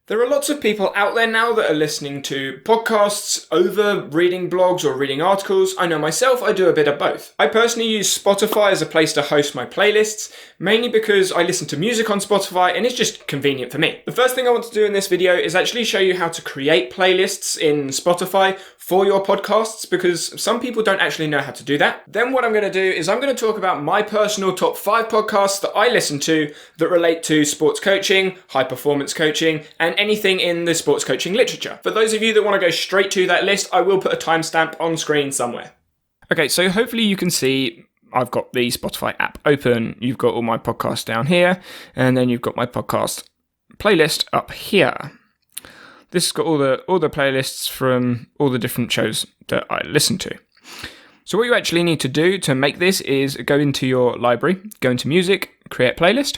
There are lots of people out there now that are listening to podcasts over reading blogs or reading articles. I know myself, I do a bit of both. I personally use Spotify as a place to host my playlists, mainly because I listen to music on Spotify and it's just convenient for me. The first thing I want to do in this video is actually show you how to create playlists in Spotify for your podcasts, because some people don't actually know how to do that. Then what I'm going to do is I'm going to talk about my personal top 5 podcasts that I listen to that relate to sports coaching, high performance coaching, and anything in the sports coaching literature. For those of you that want to go straight to that list, I will put a timestamp on screen somewhere. Okay, so hopefully you can see I've got the Spotify app open. You've got all my podcasts down here, and then you've got my podcast playlist up here. This has got all the playlists from all the different shows that I listen to. So what you actually need to do to make this is go into your library, go into music, create playlist.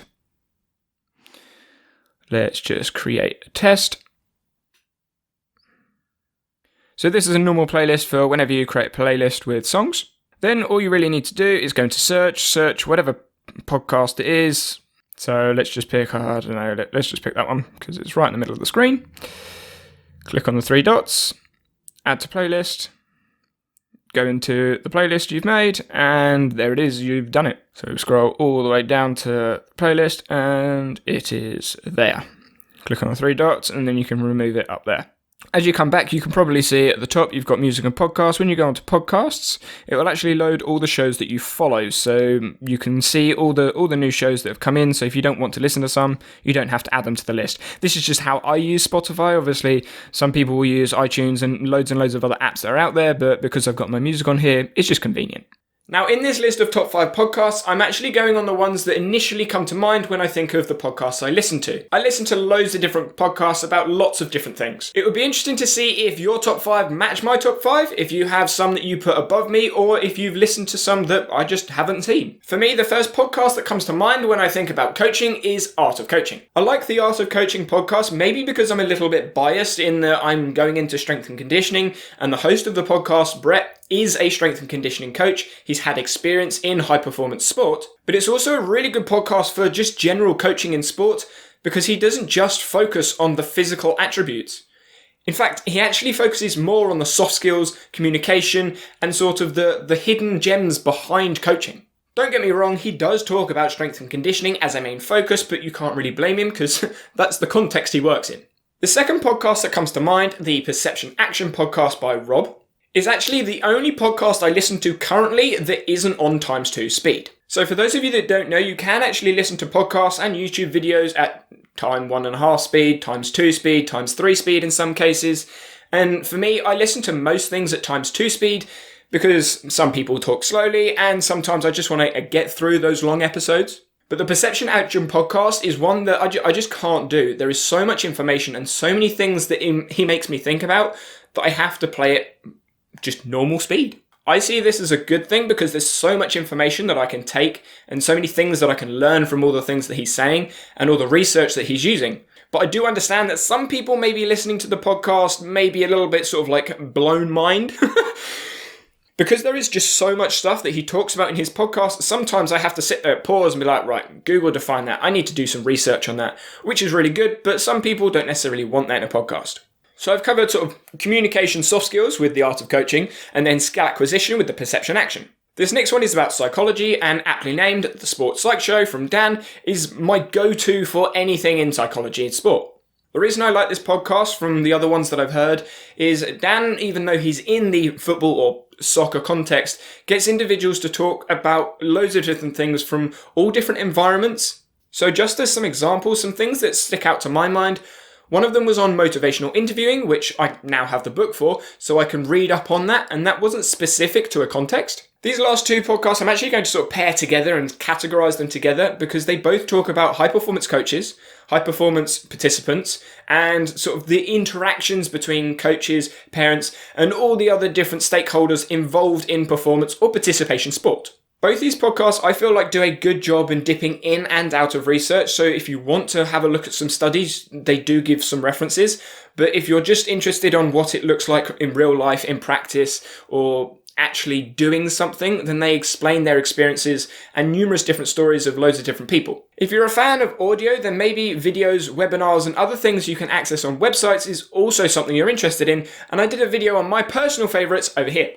Let's just create a test. So this is a normal playlist for whenever you create a playlist with songs. Then all you really need to do is go into search whatever podcast it is. So let's just pick, I don't know, let's just pick that one because it's right in the middle of the screen. Click on the 3 dots, add to playlist, go into the playlist you've made, and there it is, you've done it. So scroll all the way down to playlist, and it is there. Click on the 3 dots, and then you can remove it up there. As you come back, you can probably see at the top you've got music and podcasts. When you go onto podcasts, it will actually load all the shows that you follow, so you can see all the new shows that have come in. So if you don't want to listen to some, you don't have to add them to the list. This is just how I use Spotify. Obviously, some people will use iTunes and loads of other apps that are out there, but because I've got my music on here, it's just convenient. Now, in this list of top 5 podcasts, I'm actually going on the ones that initially come to mind when I think of the podcasts I listen to. I listen to loads of different podcasts about lots of different things. It would be interesting to see if your top 5 match my top 5, if you have some that you put above me, or if you've listened to some that I just haven't seen. For me, the first podcast that comes to mind when I think about coaching is Art of Coaching. I like the Art of Coaching podcast, maybe because I'm a little bit biased in that I'm going into strength and conditioning, and the host of the podcast, Brett, is a strength and conditioning coach. He's had experience in high performance sport, but it's also a really good podcast for just general coaching in sport because he doesn't just focus on the physical attributes. In fact, he actually focuses more on the soft skills, communication, and sort of the hidden gems behind coaching. Don't get me wrong, he does talk about strength and conditioning as a main focus, but you can't really blame him because that's the context he works in. The second podcast that comes to mind, the Perception Action podcast by Rob, is actually the only podcast I listen to currently that isn't on ×2 speed. So for those of you that don't know, you can actually listen to podcasts and YouTube videos at ×1.5 speed, ×2 speed, ×3 speed in some cases. And for me, I listen to most things at ×2 speed because some people talk slowly and sometimes I just want to get through those long episodes. But the Perception Action podcast is one that I just can't do. There is so much information and so many things that he makes me think about that I have to play it just normal speed. I see this as a good thing because there's so much information that I can take and so many things that I can learn from all the things that he's saying and all the research that he's using. But I do understand that some people may be listening to the podcast maybe a little bit sort of like blown mind. Because there is just so much stuff that he talks about in his podcast, sometimes I have to sit there, pause and be like, right, Google define that. I need to do some research on that, which is really good, but some people don't necessarily want that in a podcast. So I've covered sort of communication soft skills with the Art of Coaching and then skill acquisition with the Perception Action. This next one is about psychology and aptly named The Sports Psych Show from Dan is my go-to for anything in psychology and sport. The reason I like this podcast from the other ones that I've heard is Dan, even though he's in the football or soccer context, gets individuals to talk about loads of different things from all different environments. So just as some examples, some things that stick out to my mind, one of them was on motivational interviewing, which I now have the book for, so I can read up on that, and that wasn't specific to a context. These last 2 podcasts, I'm actually going to sort of pair together and categorize them together because they both talk about high-performance coaches, high-performance participants, and sort of the interactions between coaches, parents, and all the other different stakeholders involved in performance or participation sport. Both these podcasts, I feel like, do a good job in dipping in and out of research. So if you want to have a look at some studies, they do give some references. But if you're just interested on what it looks like in real life, in practice, or actually doing something, then they explain their experiences and numerous different stories of loads of different people. If you're a fan of audio, then maybe videos, webinars, and other things you can access on websites is also something you're interested in, and I did a video on my personal favourites over here.